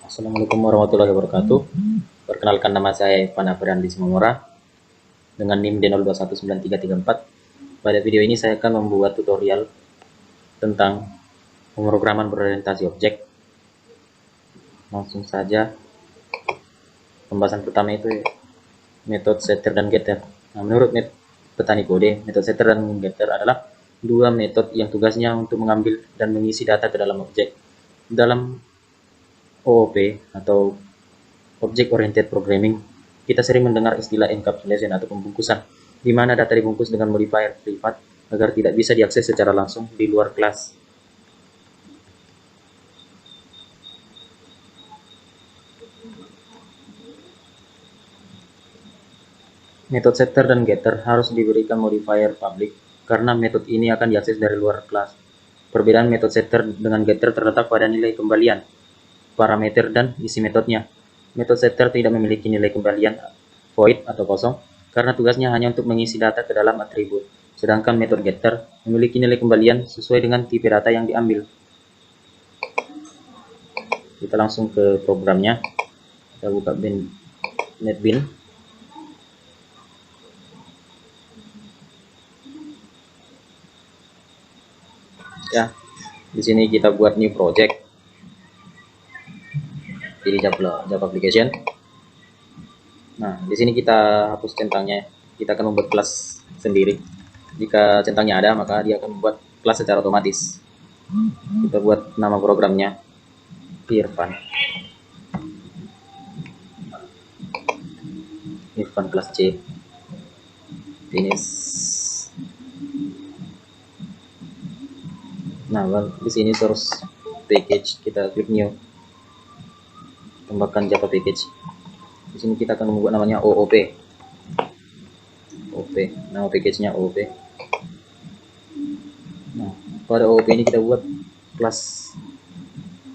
Assalamualaikum warahmatullahi wabarakatuh. Perkenalkan, nama saya Ivan Afriandi Simamora dengan NIM D02193334. Pada video ini saya akan membuat tutorial tentang pemrograman berorientasi objek. Langsung saja, pembahasan pertama itu metode setter dan getter. Nah, menurut petani kode, metode setter dan getter adalah dua metode yang tugasnya untuk mengambil dan mengisi data ke dalam objek. Dalam OOP atau Object Oriented Programming, kita sering mendengar istilah encapsulation atau pembungkusan, di mana data dibungkus dengan modifier privat agar tidak bisa diakses secara langsung di luar kelas. Metode setter dan getter harus diberikan modifier public karena metode ini akan diakses dari luar kelas. Perbedaan metode setter dengan getter terletak pada nilai kembalian, parameter, dan isi metodenya. Metode setter tidak memiliki nilai kembalian void atau kosong karena tugasnya hanya untuk mengisi data ke dalam atribut. Sedangkan metode getter memiliki nilai kembalian sesuai dengan tipe data yang diambil. Kita langsung ke programnya. Kita buka NetBeans. Ya, di sini kita buat new project. Pilih Java application. Nah, di sini kita hapus centangnya. Kita akan membuat kelas sendiri. Jika centangnya ada, maka dia akan membuat kelas secara otomatis. Kita buat nama programnya Irfan kelas C. Finish. Nah, di sini source package, kita klik new. Tambahkan Java package. Di sini kita akan membuat namanya OOP. Nama package-nya OOP. Nah, pada OOP ini kita buat kelas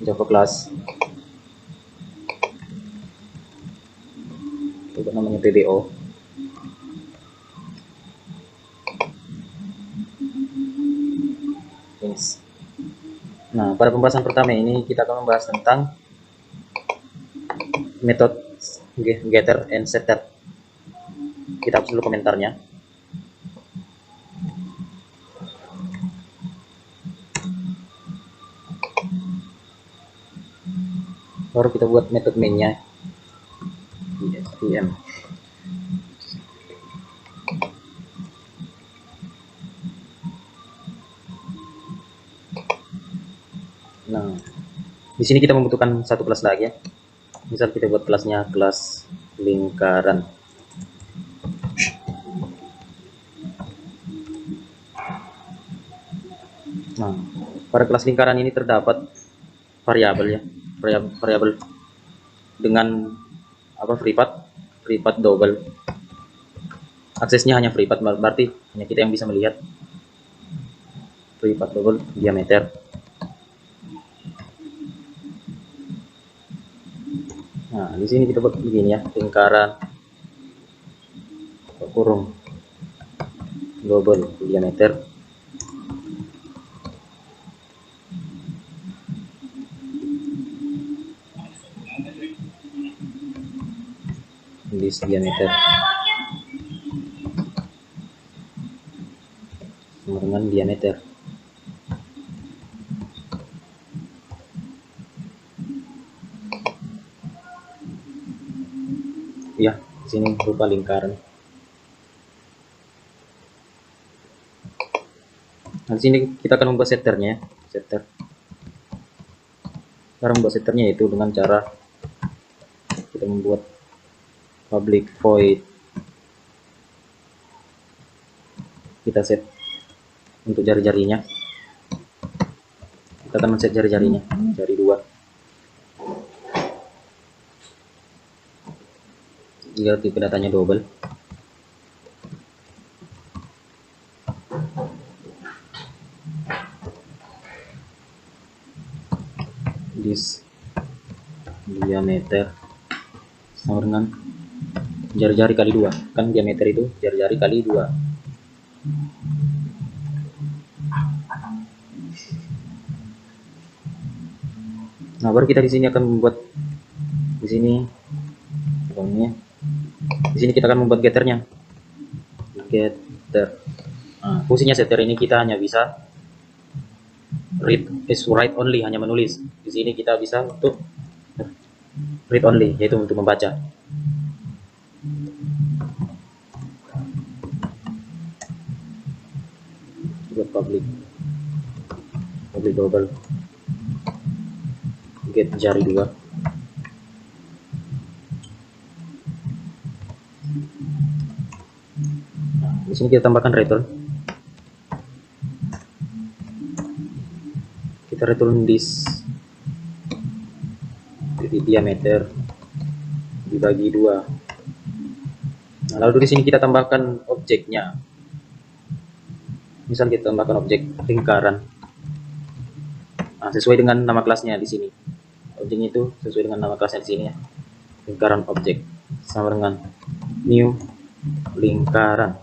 Java class. Kita buat namanya PBO. Nah, pada pembahasan pertama ini kita akan membahas tentang metode getter and setter. Kita hapus dulu komentarnya. Baru kita buat metode mainnya. ESPM. Nah, di sini kita membutuhkan satu kelas lagi ya. Misal kita buat kelasnya kelas lingkaran. Nah, pada kelas lingkaran ini terdapat variabel ya, variabel dengan privat double. Aksesnya hanya privat, berarti hanya kita yang bisa melihat. Privat double diameter. Nah, di sini kita buat begini ya, lingkaran kurung double diameter. This diameter sama dengan diameter. Ya, di sini berupa lingkaran. Nah, di sini kita akan membuat setternya, setter. Cara membuat setternya itu dengan cara kita membuat public void. Kita set untuk jari-jarinya. Kita akan men-set jari-jarinya, jari 2. Jika tipe datanya double. This diameter sama dengan jari-jari kali 2. Kan diameter itu jari-jari kali 2. Nah, baru kita di sini akan membuat Di sini, di sini kita akan membuat getternya. Getter. Nah, fungsinya setter ini kita hanya bisa write only, hanya menulis. Di sini kita bisa untuk read only, yaitu untuk membaca. Buat public double get jari 2. Nah, di sini kita tambahkan return. Kita return this di diameter dibagi 2. Nah, lalu di sini kita tambahkan objeknya. Misal kita tambahkan objek lingkaran. Nah, sesuai dengan nama kelasnya di sini. Objeknya itu sesuai dengan nama kelasnya di sini ya. Lingkaran objek sama dengan new lingkaran.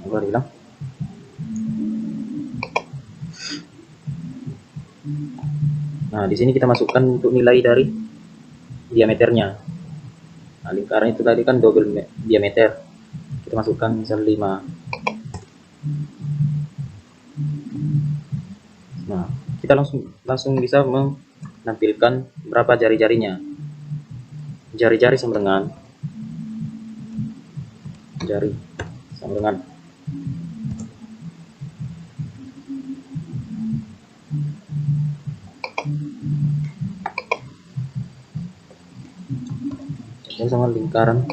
Apa hilang? Nah, di sini kita masukkan untuk nilai dari diameternya. Nah, lingkaran itu tadi kan double diameter. Kita masukkan misal 5. Nah, kita langsung bisa menampilkan berapa jari-jarinya. Jari-jari sama dengan jari sama dengan sama lingkaran.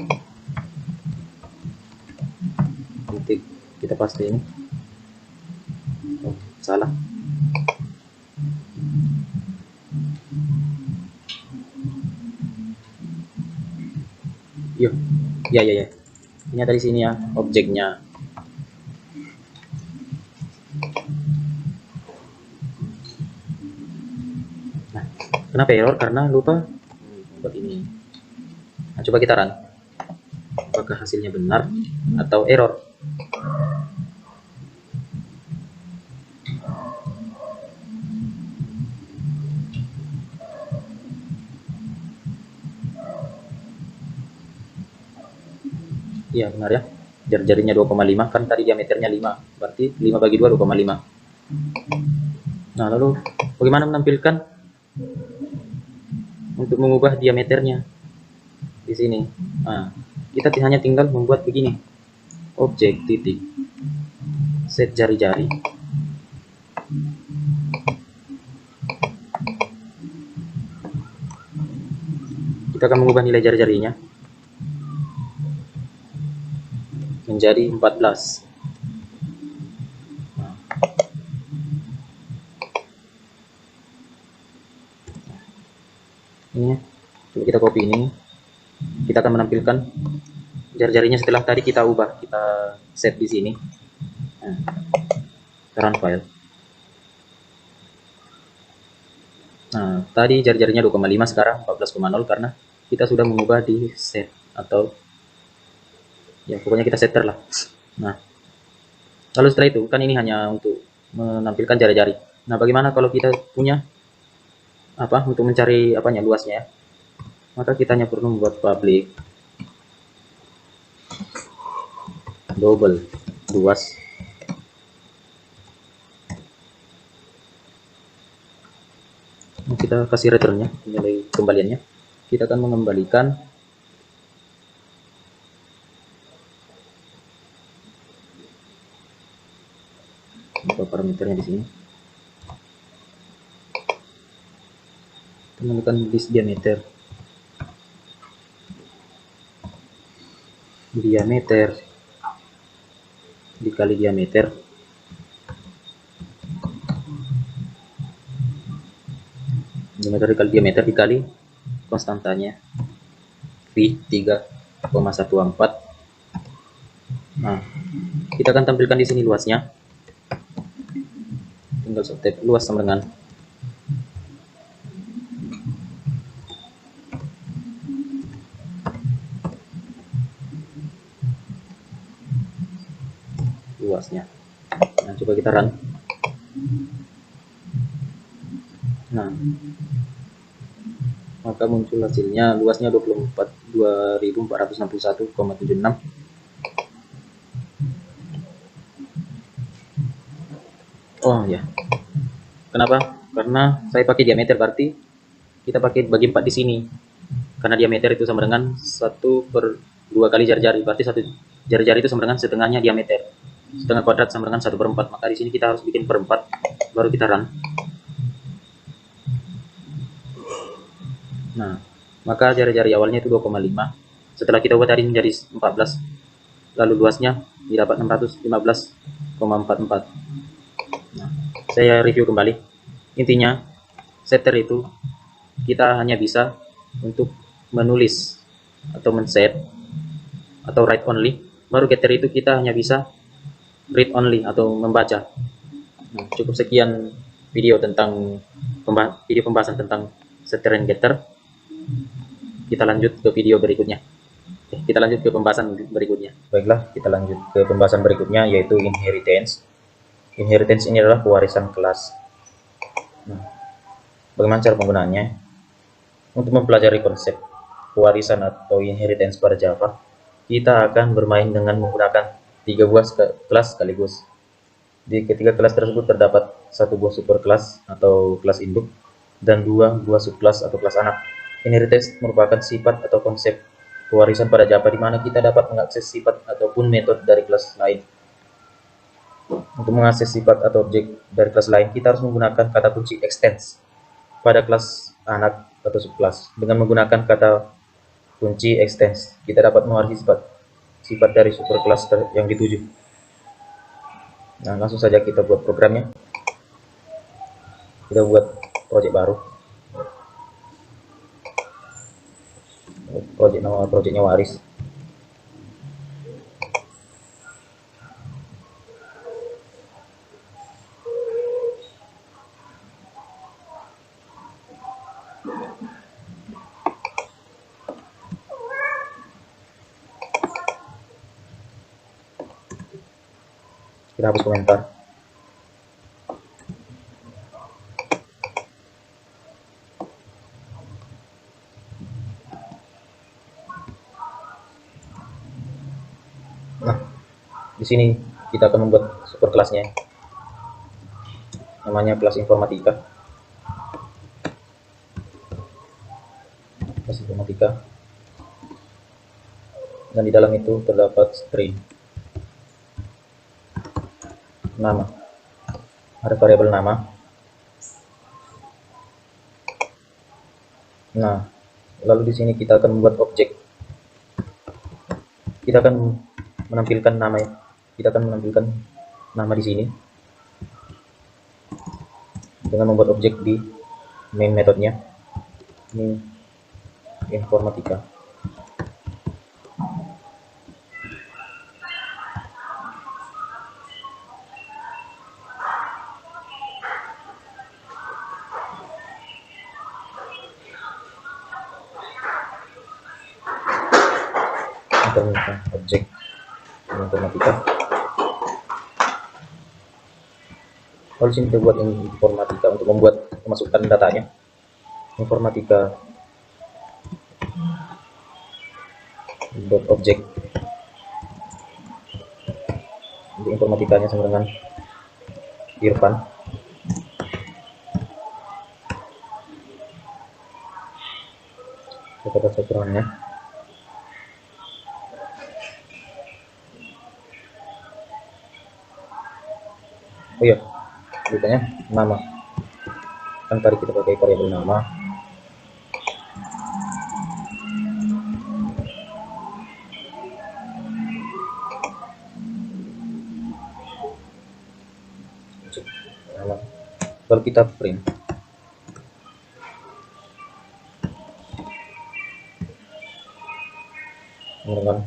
Titik kita pasti ini. Oh, salah. Yuk, ya. Ini ada di sini ya objeknya. Nah, kenapa error? Karena lupa buat ini. Nah, coba kita run. Apakah hasilnya benar atau error? Iya, benar ya. Jari-jarinya 2,5, kan tadi diameternya 5. Berarti 5 bagi 2, 2,5. Nah, lalu bagaimana menampilkan untuk mengubah diameternya di sini? Nah, kita hanya tinggal membuat begini. Objek titik set jari-jari. Kita akan mengubah nilai jari-jarinya menjadi 14. Ini coba kita copy ini. Kita akan menampilkan jari-jarinya setelah tadi kita ubah, kita set di sini. Nah, run file. Nah, tadi jari-jarinya 2,5, sekarang 14,0 karena kita sudah mengubah di set atau ya pokoknya kita setter lah. Nah, lalu setelah itu kan ini hanya untuk menampilkan jari-jari. Nah, bagaimana kalau kita punya apa untuk mencari apanya luasnya ya? Maka kita hanya perlu membuat public double luas. Nah, kita kasih returnnya, nilai kembaliannya. Kita akan mengembalikan parameternya di sini. Menentukan this diameter dikali diameter dikali konstantanya V 3,14. Nah, kita akan tampilkan di sini luasnya. Tinggal setep luas sama dengan luasnya. Nah, coba kita run. Nah, maka muncul hasilnya luasnya 24.461,76. Oh ya, kenapa? Karena saya pakai diameter, berarti kita pakai bagi 4 di sini. Karena diameter itu sama dengan 1/2 kali jari-jari, berarti satu jari-jari itu sama dengan setengahnya diameter. Setengah kuadrat sama dengan 1/4. Maka di sini kita harus bikin per 4, baru kita run. Nah, maka jari-jari awalnya itu 2,5. Setelah kita buat tadi menjadi 14, lalu luasnya didapat 615,44. Nah, saya review kembali. Intinya, setter itu kita hanya bisa untuk menulis atau men-set atau write only. Baru getter itu kita hanya bisa read only atau membaca. Nah, cukup sekian video tentang pembahasan tentang setter dan getter. Kita lanjut ke video berikutnya. Kita lanjut ke pembahasan berikutnya. Baiklah, kita lanjut ke pembahasan berikutnya, yaitu inheritance. Inheritance ini adalah pewarisan kelas. Nah, bagaimana cara penggunaannya? Untuk mempelajari konsep pewarisan atau inheritance pada Java, kita akan bermain dengan menggunakan 3 buah kelas sekaligus. Di ketiga kelas tersebut terdapat 1 buah superkelas atau kelas induk dan 2 buah subkelas atau kelas anak. Inheritance merupakan sifat atau konsep pewarisan pada Java di mana kita dapat mengakses sifat ataupun metode dari kelas lain. Untuk mengakses sifat atau objek dari kelas lain, kita harus menggunakan kata kunci extends pada kelas anak atau subkelas. Dengan menggunakan kata kunci extends, kita dapat mewarisi sifat dari superkelas yang dituju. Nah, langsung saja kita buat programnya. Kita buat project baru. Nama projectnya waris. Kita hapus komentar. Nah, di sini kita akan membuat superkelasnya. Namanya kelas informatika. Kelas informatika. Dan di dalam itu terdapat string. Nama, ada variabel nama. Nah, lalu di sini kita akan membuat objek. Kita akan menampilkan nama. Kita akan menampilkan nama di sini dengan membuat objek di main metodenya. Ini informatika. Objek informatika. Lalu sini kita buat informatika untuk membuat memasukkan datanya. Informatika dot objek. Untuk informatikanya sama dengan Irfan. Kata satuannya. Oh iya, beritanya nama. Kan tadi kita pakai variabel nama. Lalu kita print. Dengan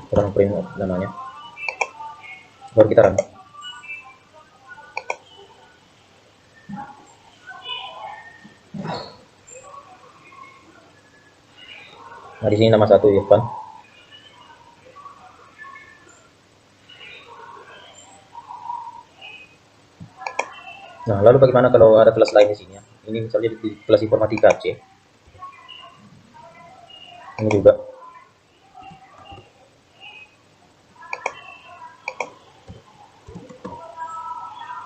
kurang print namanya, baru kita run. Nah, di sini nama satu Irfan. Nah, lalu bagaimana kalau ada kelas lain di sini ya? Ini misalnya di kelas informatika C. Ini juga.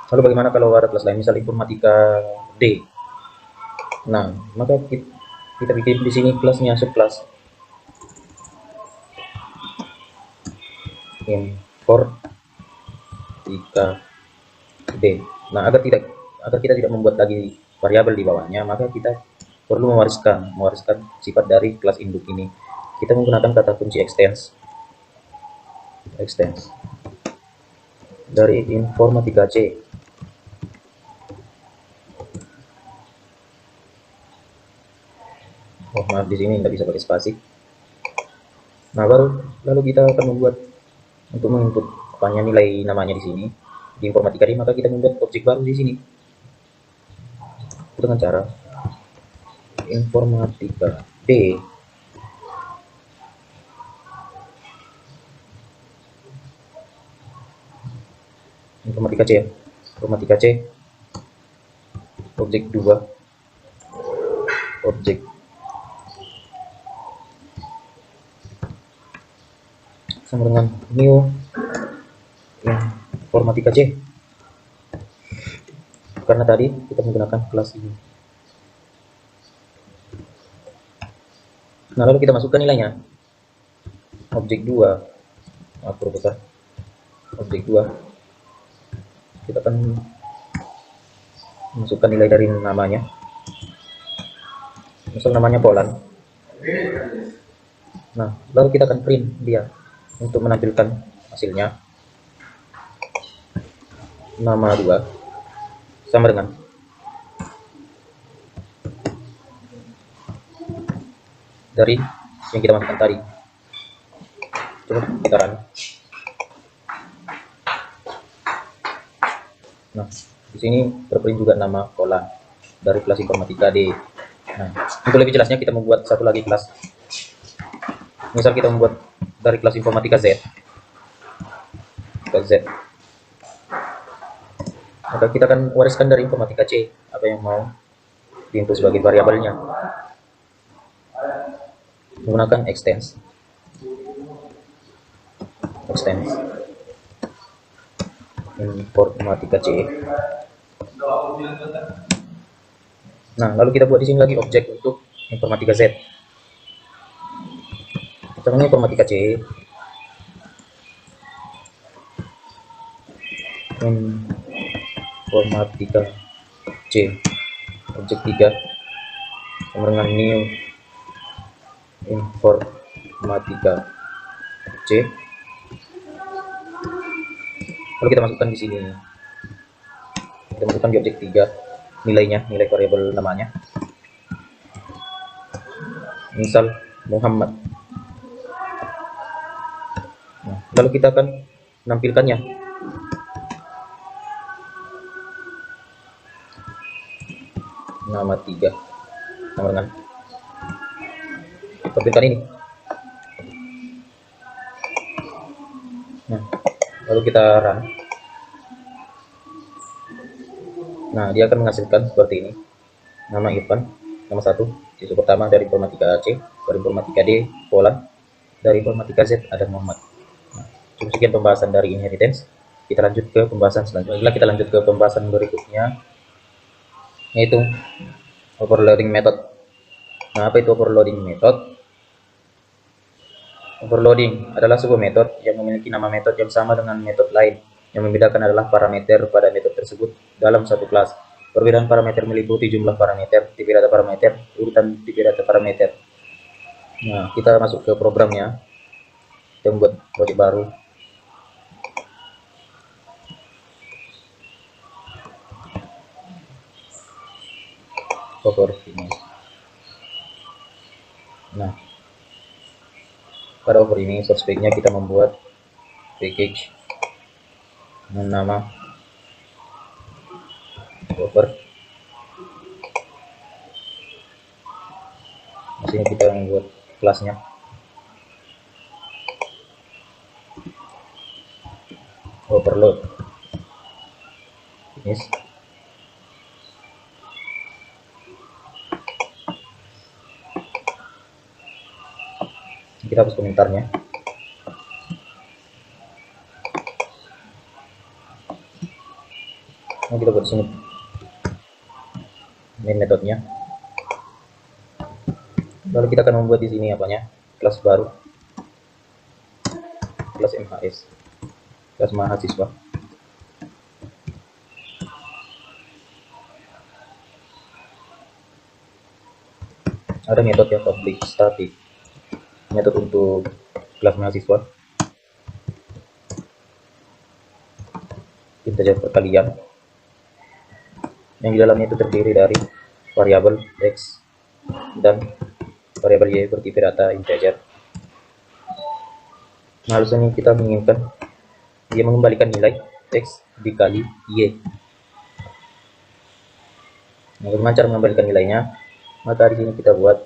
Lalu bagaimana kalau ada kelas lain, misal informatika D? Nah, maka kita bikin di sini kelasnya subkelas informatika D. Nah, agar kita tidak membuat lagi variabel di bawahnya, maka kita perlu mewariskan sifat dari kelas induk ini. Kita menggunakan kata kunci extends dari informatika C. Oh, maaf, di sini tidak bisa pakai spasi. Nah, lalu kita akan membuat untuk menginput apanya nilai namanya di sini di informatika D, maka kita membuat objek baru di sini dengan cara informatika D. Informatika C ya. Informatika C objek 2 objek sama dengan new informatika C, karena tadi kita menggunakan kelas ini. Nah, lalu kita masukkan nilainya. Objek 2 besar objek 2, kita akan masukkan nilai dari namanya, misal namanya Polan. Nah, lalu kita akan print dia untuk menampilkan hasilnya. Nama 2 sama dengan dari yang kita masukkan tadi. Coba kita run. Nah, di sini terprint juga nama Polan dari kelas informatika D. Nah, untuk lebih jelasnya kita membuat satu lagi kelas. Misal kita membuat dari kelas informatika Z. Maka kita akan wariskan dari informatika C apa yang mau diinput sebagai variabelnya menggunakan extends informatika C. Nah, lalu kita buat di sini lagi objek untuk informatika Z. Kita namanya informatika C informatika C objek 3 sama dengan new informatika C. Lalu kita masukkan di sini, kita masukkan di objek 3 nilai variabel namanya, misal Muhammad. Nah, lalu kita akan menampilkannya. Nama 3 sama dengan tampilkan ini. Nah, lalu kita run. Nah, dia akan menghasilkan seperti ini. Nama Irfan, nama 1, siswa pertama dari informatika C, dari informatika D, Polan, dari informatika Z ada Muhammad. Nah, cukup sekian pembahasan dari inheritance. Kita lanjut ke pembahasan selanjutnya. Kita lanjut ke pembahasan berikutnya, yaitu overloading method. Nah, apa itu overloading method? Overloading adalah sebuah metode yang memiliki nama metode yang sama dengan metode lain. Yang membedakan adalah parameter pada metode tersebut dalam satu kelas. Perbedaan parameter meliputi jumlah parameter, tipe data parameter, urutan tipe data parameter. Nah, kita masuk ke programnya. Kita membuat project baru. Over ini. Nah, pada over ini source pack-nya kita membuat package dengan nama over. Di sini kita membuat kelasnya overload. Finish. Kita hapus komentarnya. Nah, kita buat sini main metodenya. Lalu kita akan membuat di sini apanya? Kelas baru. Kelas MHS. Kelas mahasiswa. Ada metode ya, public static. Metode untuk kelas mahasiswa. Integer perkalian. Yang di dalamnya itu terdiri dari variabel x dan variabel y bertipe data integer. Nah, harusnya kita menginginkan dia mengembalikan nilai x dikali y. Nah, bagaimana cara mengembalikan nilainya? Maka di sini kita buat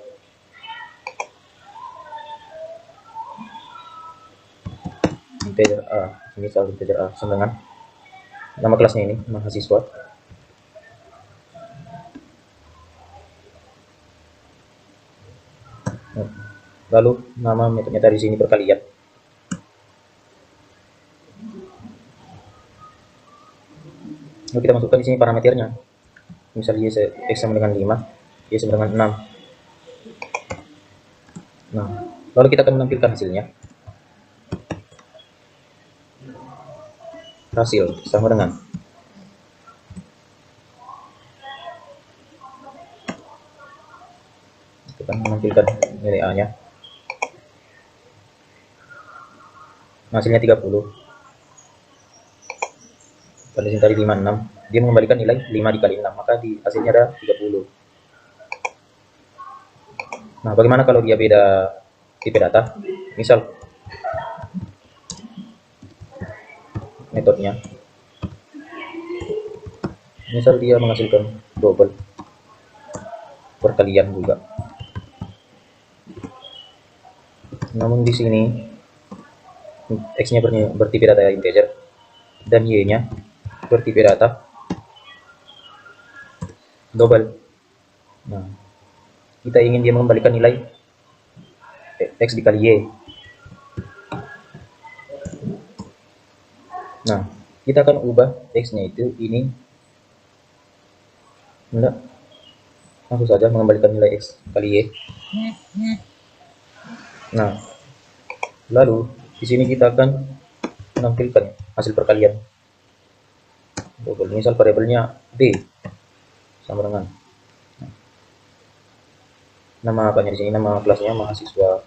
integer a, misal integer a sama dengan nama kelasnya ini mahasiswa. Lalu nama metodenya di sini perkalian. Lalu kita masukkan di sini parameternya. Misal y x sama dengan 5, y sama dengan 6. Nah, lalu kita akan menampilkan hasilnya. Hasil sama dengan kita akan menampilkan nilai a-nya. Hasilnya 30. Pada sini tadi 56. Dia mengembalikan nilai 5 dikali 6, maka di hasilnya ada 30. Nah, bagaimana kalau dia beda tipe data? Misal metodenya, misal dia menghasilkan double perkalian juga. Namun di sini x-nya bertipe data integer dan y-nya bertipe data double. Nah, kita ingin dia mengembalikan nilai x dikali y. Nah, kita akan ubah x-nya itu ini. Enggak, langsung saja mengembalikan nilai x kali y. Nah, lalu di sini kita akan menampilkan hasil perkalian. Misal variabelnya d sama dengan nama apanya di sini, nama kelasnya mahasiswa.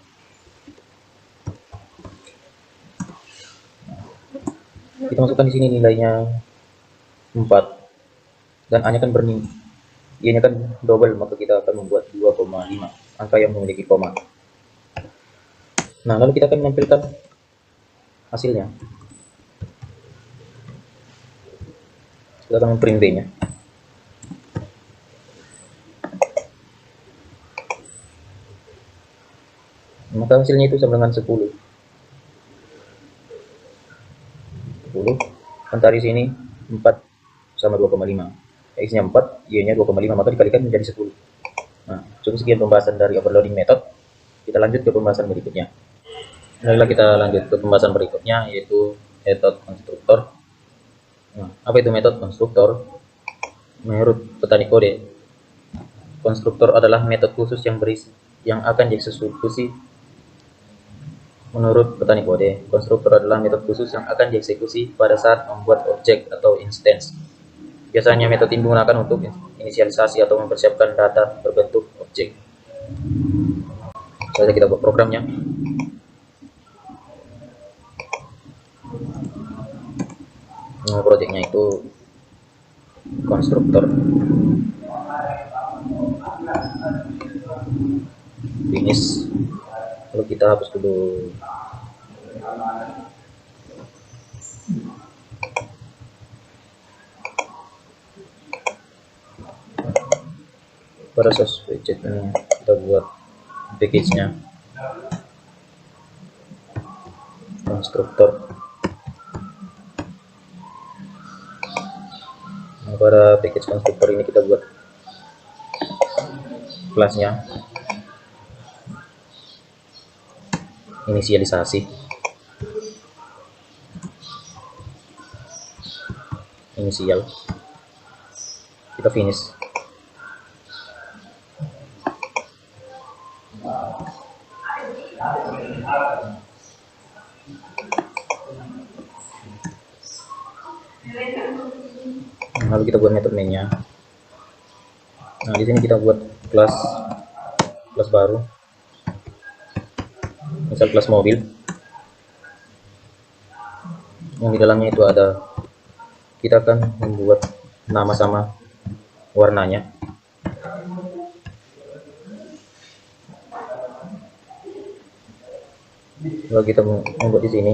Kita masukkan di sini nilainya 4 dan a-nya kan y-nya kan double, maka kita akan membuat 2,5, angka yang memiliki koma. Nah, lalu kita akan menampilkan hasilnya. Kita akan memprint b-nya. Maka hasilnya itu sama dengan 10. 10. Antara sini 4 sama 2,5. X-nya 4, Y-nya 2,5, maka dikalikan menjadi 10. Nah, cukup sekian pembahasan dari overloading method. Kita lanjut ke pembahasan berikutnya. Marilah kita lanjut ke pembahasan berikutnya, yaitu metode konstruktor. Nah, apa itu metode konstruktor? Menurut petani kode, konstruktor adalah metode khusus yang akan dieksekusi. Menurut petani kode, konstruktor adalah metode khusus yang akan dieksekusi pada saat membuat objek atau instance. Biasanya metode ini digunakan untuk inisialisasi atau mempersiapkan data berbentuk objek. Saja kita buat programnya. Nah, projectnya itu konstruktor. Finish. Lalu kita hapus dulu. Pada source widget ini kita buat package-nya konstruktor. pada package konstruktor ini kita buat kelasnya inisialisasi, inisial, kita finish. Lalu kita buat metode mainnya. Nah, di sini kita buat kelas baru, misal kelas mobil, yang di dalamnya itu ada, kita akan membuat nama sama warnanya. Lalu kita membuat di sini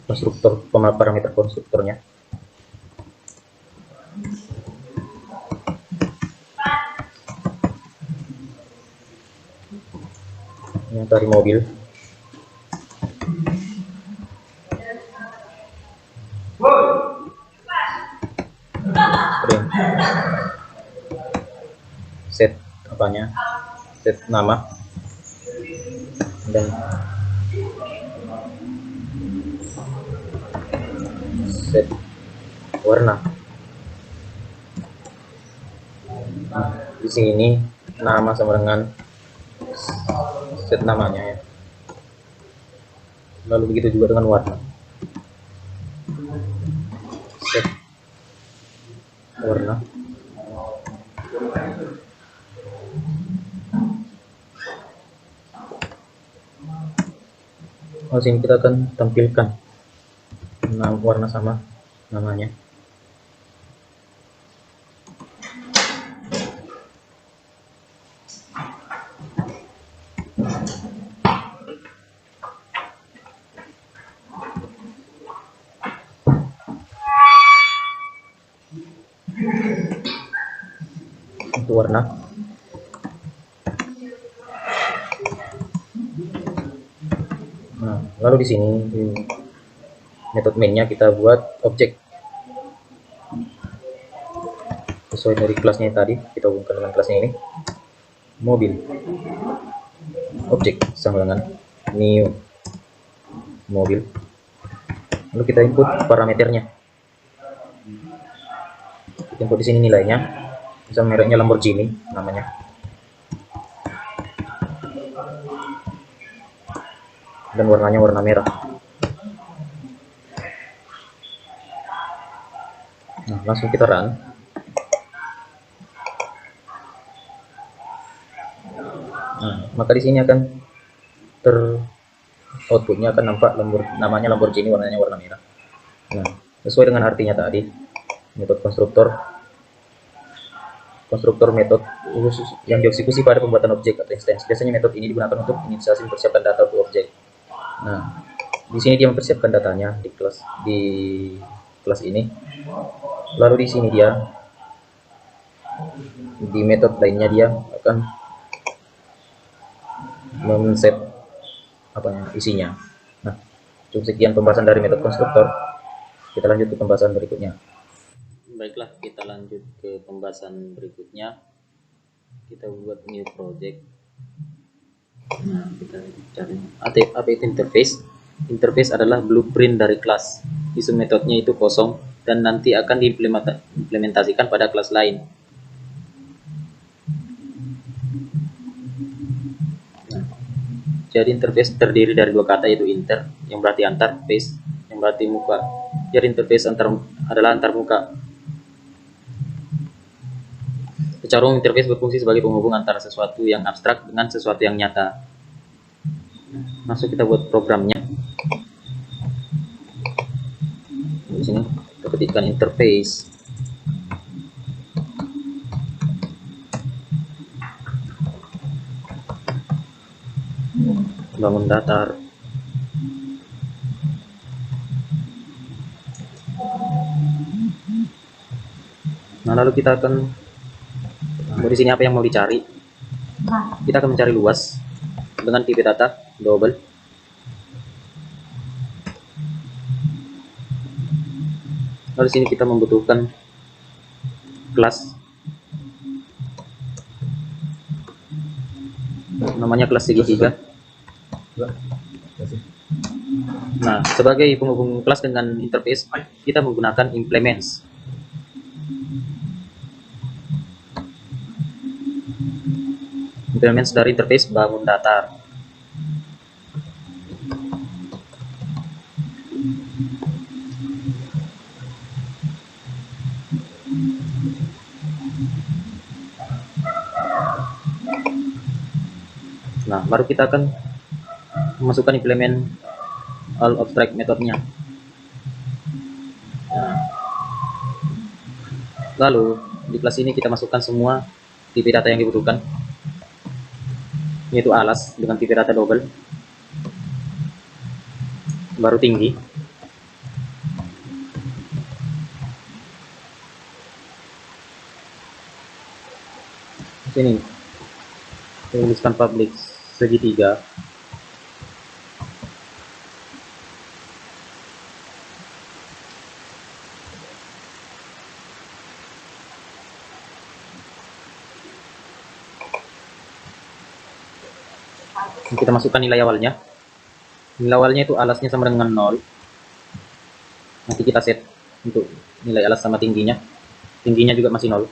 konstruktor, parameter konstruktornya. Yang dari mobil. Set apanya? Set nama dan set warna. Nah, di sini nama sama dengan set namanya ya. Lalu begitu juga dengan warna. Set warna. Oh, sini kita akan tampilkan warna sama namanya. Itu warna. Nah, lalu di sini di metode mainnya kita buat objek sesuai dari kelasnya tadi. Kita hubungkan dengan kelasnya ini, mobil, objek sama dengan new mobil. Lalu kita input parameternya. Kita input di sini nilainya, misal mereknya Lamborghini namanya. Dan warnanya warna merah. Nah, langsung kita run. Nah, maka di sini akan outputnya akan nampak namanya Lamborghini, warnanya warna merah. Nah, sesuai dengan artinya tadi, metode konstruktor metode khusus yang dieksekusi pada pembuatan objek atau instance. Biasanya metode ini digunakan untuk inisialisasi mempersiapkan data untuk objek. Nah, di sini dia mempersiapkan datanya di kelas ini. Lalu di sini dia di metode lainnya dia akan men-set isinya. Nah, cukup sekian pembahasan dari metode konstruktor. Kita lanjut ke pembahasan berikutnya. Baiklah, kita lanjut ke pembahasan berikutnya. Kita buat new project. Nah, kita cari apa itu interface. Interface adalah blueprint dari kelas. Isu metodenya itu kosong dan nanti akan diimplementasikan pada kelas lain. Nah, jadi interface terdiri dari dua kata, yaitu inter yang berarti antar, face yang berarti muka. Jadi interface adalah antar muka. Secara umum, interface berfungsi sebagai penghubung antara sesuatu yang abstrak dengan sesuatu yang nyata. Masuk kita buat programnya. Di sini kita ketikkan interface. Bangun datar. Nah, lalu kita akan di sini apa yang mau dicari. Kita akan mencari luas dengan tipe data double. Lalu di sini kita membutuhkan kelas, namanya kelas segitiga. Nah, sebagai penghubung kelas dengan interface, kita menggunakan implements. Implements dari interface bangun datar. Nah, baru kita akan memasukkan implement all abstract metodenya. Nah, lalu di kelas ini kita masukkan semua tipe data yang dibutuhkan, yaitu alas dengan tipe data double, baru tinggi, sini tuliskan public segitiga, kita masukkan nilai awalnya. Nilai awalnya itu alasnya sama dengan 0. Nanti kita set untuk nilai alas sama tingginya. Tingginya juga masih 0.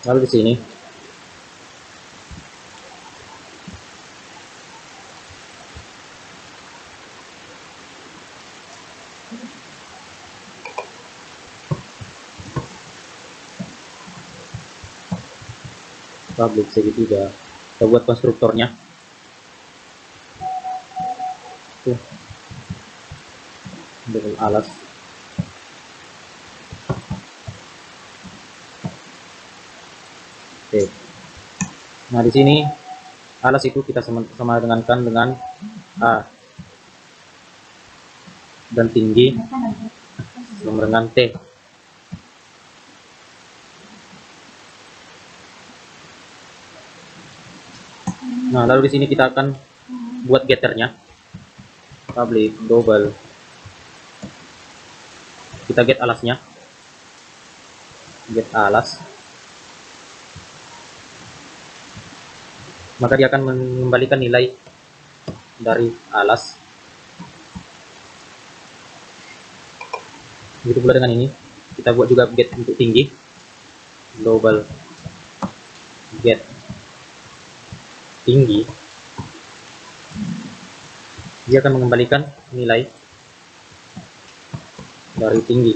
Lalu di sini public segitiga, kita buat konstruktornya. Tuh, dengan alas. Oke. Nah, di sini alas itu kita sama dengankan dengan A, dan tinggi sama dengan T. Nah, lalu di sini kita akan buat getternya, public double, kita get alasnya, get alas, maka dia akan mengembalikan nilai dari alas. Begitu pula dengan ini, kita buat juga get untuk tinggi, double get tinggi, dia akan mengembalikan nilai dari tinggi.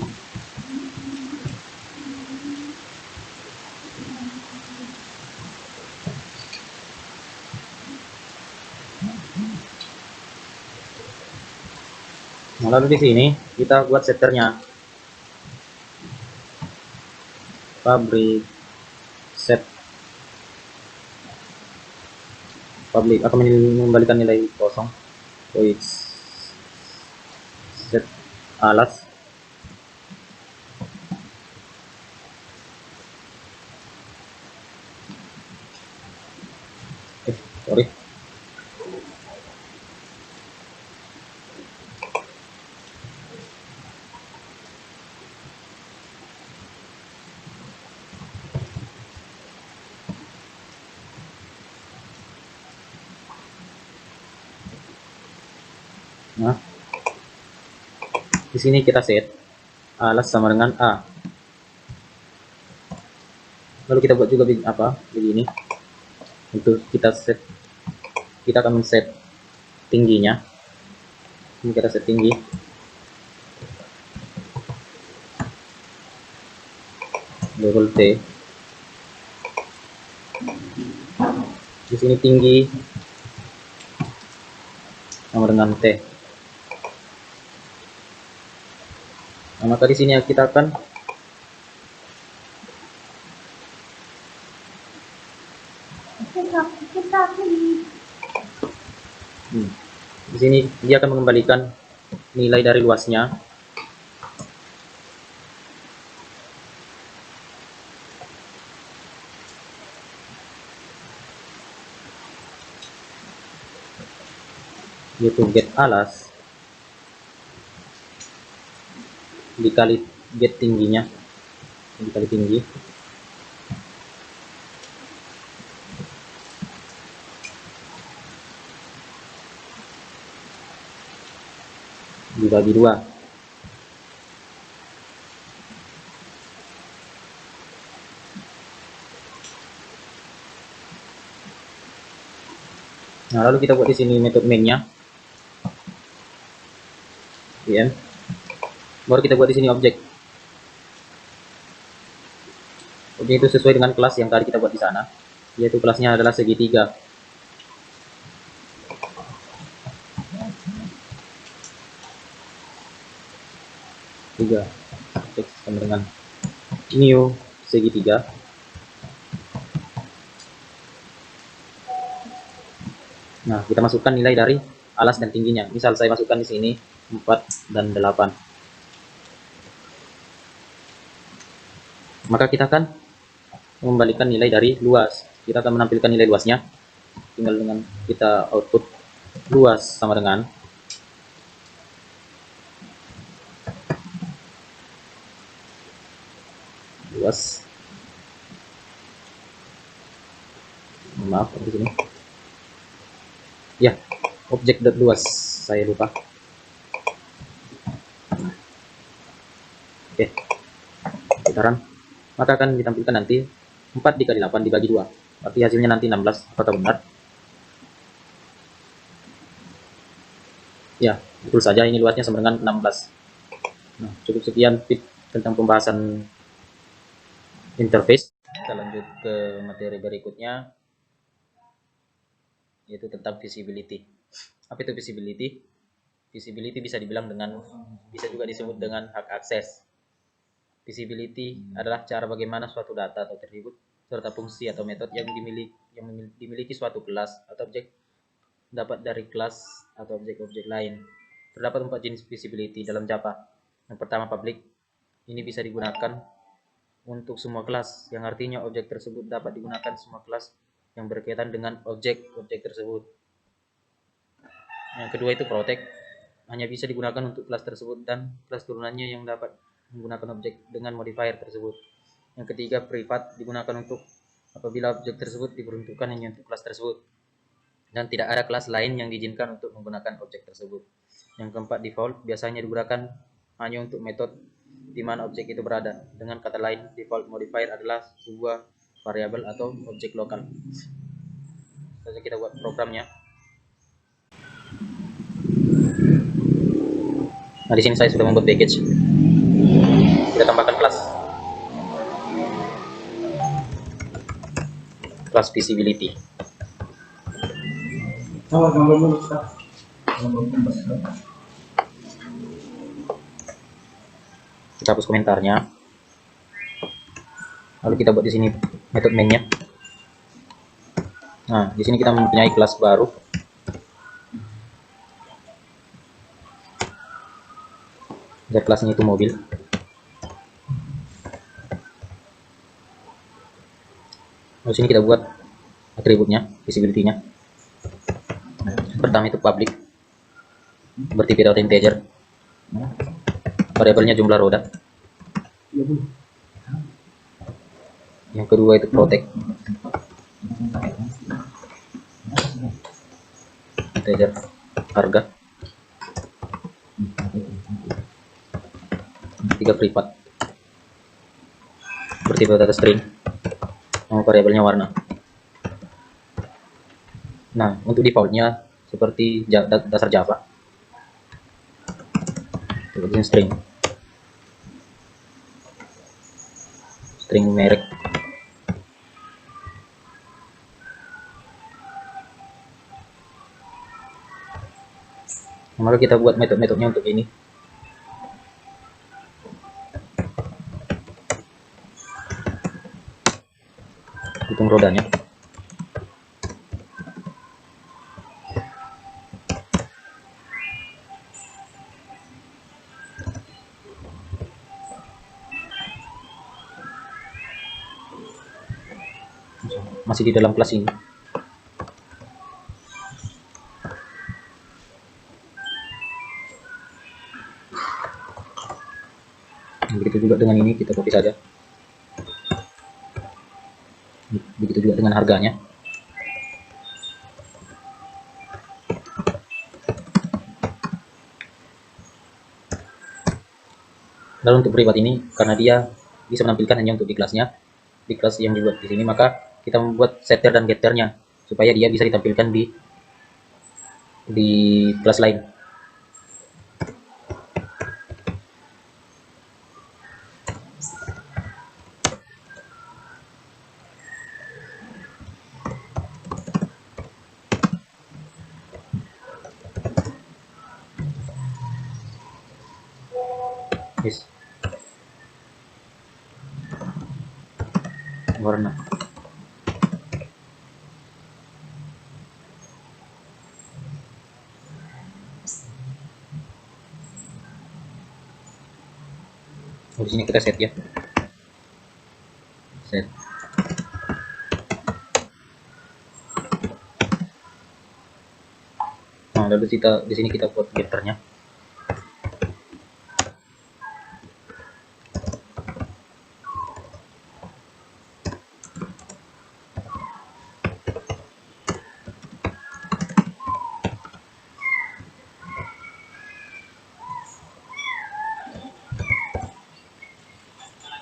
Nah, lalu di sini kita buat setternya, public set, public akan mengembalikan nilai kosong, void set alas, sorry, nah di sini kita set alas sama dengan A. Lalu kita buat juga begini, untuk kita set, kita akan men-set tingginya. Ini kita set tinggi, double T. Di sini tinggi sama dengan T. Nah, maka di sini kita akan di sini dia akan mengembalikan nilai dari luasnya. yaitu get alas dikali get tingginya, dikali tinggi, dibagi 2. Nah, lalu kita buat di sini metode main-nya. Ya. Baru kita buat di sini objek. Objek itu sesuai dengan kelas yang tadi kita buat di sana, yaitu kelasnya adalah segitiga. Tiga. Objek sama dengan new segitiga. Nah, kita masukkan nilai dari alas dan tingginya. Misal saya masukkan di sini 4 dan 8. Maka kita akan mengembalikan nilai dari luas. Kita akan menampilkan nilai luasnya. Tinggal dengan kita output luas sama dengan luas. Maaf di sini. Ya, objek luas, saya lupa. Oke, kita run. Maka akan ditampilkan nanti 4 dikali 8 dibagi 2. Berarti hasilnya nanti 16. Apakah benar? Ya, betul saja, ini luasnya sama dengan 16. Nah, cukup sekian tip tentang pembahasan interface. Kita lanjut ke materi berikutnya, yaitu tentang visibility. Apa itu visibility? Visibility bisa juga disebut dengan hak akses. Visibility adalah cara bagaimana suatu data atau atribut serta fungsi atau metode yang dimiliki suatu kelas atau objek dapat dari kelas atau objek-objek lain. Terdapat 4 jenis visibility dalam Java. Yang pertama public. Ini bisa digunakan untuk semua kelas, yang artinya objek tersebut dapat digunakan semua kelas yang berkaitan dengan objek-objek tersebut. Yang kedua itu protect, hanya bisa digunakan untuk kelas tersebut dan kelas turunannya yang dapat menggunakan objek dengan modifier tersebut. Yang ketiga private, digunakan untuk apabila objek tersebut diperuntukkan hanya untuk kelas tersebut dan tidak ada kelas lain yang diizinkan untuk menggunakan objek tersebut. Yang keempat default, biasanya digunakan hanya untuk metode di mana objek itu berada. Dengan kata lain, default modifier adalah sebuah variabel atau objek lokal. Saja kita buat programnya. Nah, di sini saya sudah membuat package. Kita tambahkan kelas visibility. Kita hapus komentarnya. Lalu kita buat di sini metode main-nya. Nah, di sini kita mempunyai kelas baru. Dan kelasnya itu mobil. Lalu sini kita buat atributnya, visibility-nya. Pertama itu public, bertipe atau integer. Variabelnya jumlah roda. Yang kedua itu protect, integer harga. Tiga private, bertipe data string. Variabelnya warna. Nah, untuk defaultnya seperti dasar Java, string merek. Maka kita buat metode-metodenya untuk ini. Hitung rodanya. Masih di dalam kelas ini. juga dengan ini, kita copy saja. Begitu juga dengan harganya. Lalu untuk privat ini, karena dia bisa menampilkan hanya untuk di kelasnya, di kelas yang dibuat di sini, maka kita membuat setter dan getternya supaya dia bisa ditampilkan di kelas lain. Yes. Warna. Di sini kita set ya. Set. Nah, lalu kita di sini kita buat getternya.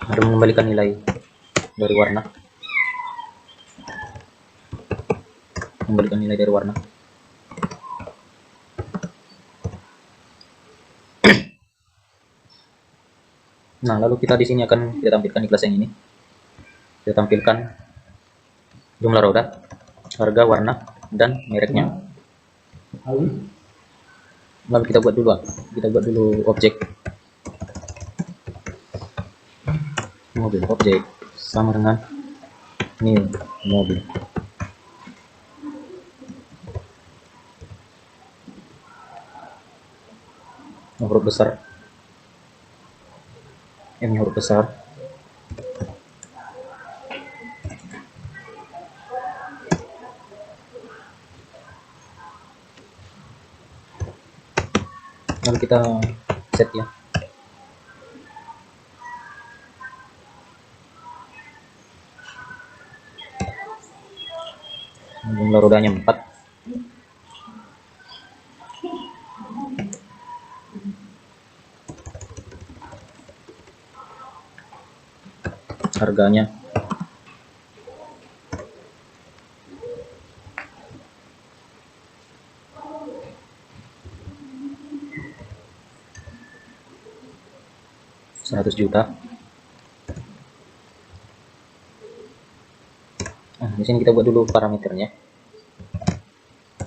Ada mengembalikan nilai dari warna. Mengembalikan nilai dari warna. Nah, lalu kita di sini akan kita tampilkan di kelas yang ini. Kita tampilkan jumlah roda, harga, warna, dan mereknya. Lalu kita buat dulu objek mobil. Objek sama dengan new mobil. Huruf besar, M huruf besar. Lalu kita set ya. Jumlah rodanya 4. Harganya Rp100.000.000. Nah, di sini kita buat dulu parameternya.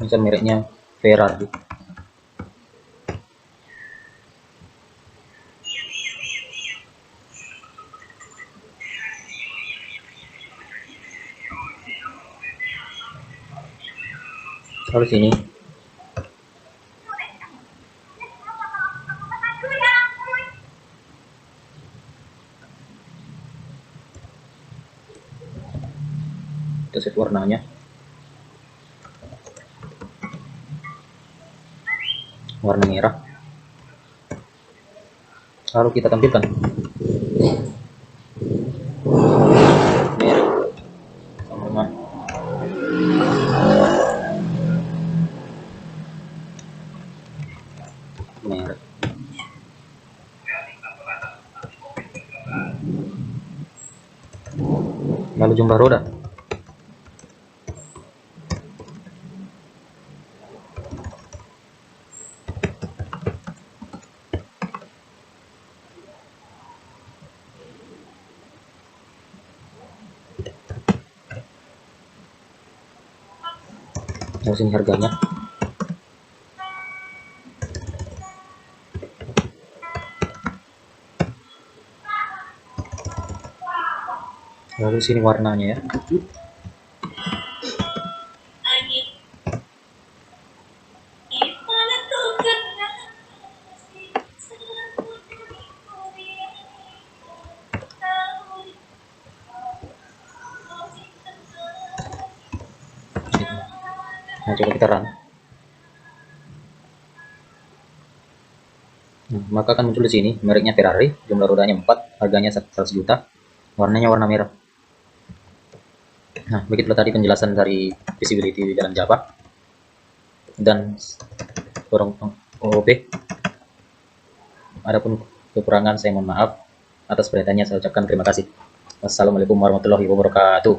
Misal mereknya Ferrari. Lalu sini kita set warnanya, warna merah. Lalu kita tampilkan merek sama dengan merek. Lalu jumlah roda. Lalu sini harganya. Lalu sini warnanya ya. Nah, coba kita run. Nah, maka akan muncul di sini mereknya Ferrari, jumlah rodanya 4, harganya 100 juta, warnanya warna merah. Nah, begitulah tadi penjelasan dari visibility di dalam Java dan kurang OOP. Adapun kekurangan saya mohon maaf. Atas perhatiannya saya ucapkan terima kasih. Wassalamualaikum warahmatullahi wabarakatuh.